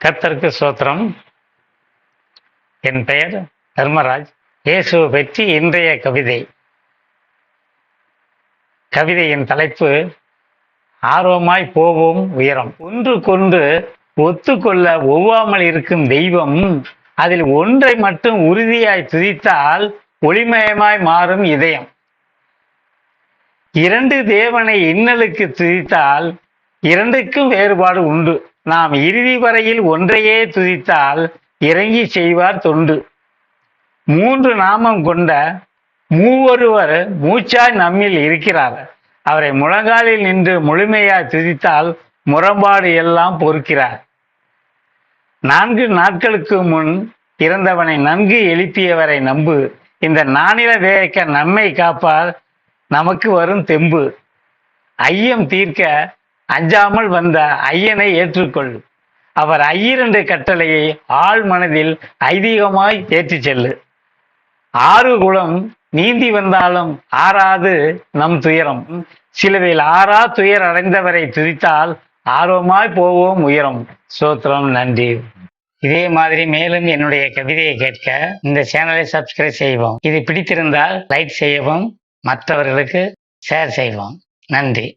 கர்த்தருக்கு ஸ்தோத்திரம். என் பெயர் தர்மராஜ். இயேசுவை பற்றி இன்றைய கவிதை. கவிதையின் தலைப்பு ஆர்வமாய் போவோம் உயரம். ஒன்றுக்கொன்று ஒத்துக்கொள்ள ஒவ்வாமல் இருக்கும் தெய்வம் அதில் ஒன்றை மட்டும் உறுதியாய் துதித்தால் ஒளிமயமாய் மாறும் இதயம். இரண்டு தேவனை இன்னலுக்கு துதித்தால் இரண்டுக்கும் வேறுபாடு உண்டு. நாம் இறுதி வரையில் ஒன்றையே துதித்தால் இறங்கி செய்வார் தொண்டு. மூன்று நாமம் கொண்ட மூவொருவர் மூச்சாய் நம்மில் இருக்கிறார். அவரை முழங்காலில் நின்று முழுமையாய் துதித்தால் முரண்பாடு எல்லாம் பொறுக்கிறார். 4 நாட்களுக்கு முன் இறந்தவனை நன்கு எழுப்பியவரை நம்பு. இந்த நானில வேக்க நம்மை காப்பார், நமக்கு வரும் தெம்பு. ஐயம் தீர்க்க அஞ்சாமல் வந்த ஐயனை ஏற்றுக்கொள். அவர் 2 கட்டளையை ஆழ் மனதில் ஐதீகமாய் ஏற்றி செல்லு. 6 குலம் நீந்தி வந்தாலும் ஆறாது நம் துயரம். சிலுவையில் ஆறா துயர் அடைந்தவரை துதித்தால் ஆர்வமாய் போவோம் உயரம். ஸ்தோத்திரம். நன்றி. இதே மாதிரி மேலும் என்னுடைய கவிதையை கேட்க இந்த சேனலை சப்ஸ்கிரைப் செய்வோம். இது பிடித்திருந்தால் லைக் செய்யவும், மற்றவர்களுக்கு ஷேர் செய்வோம். நன்றி.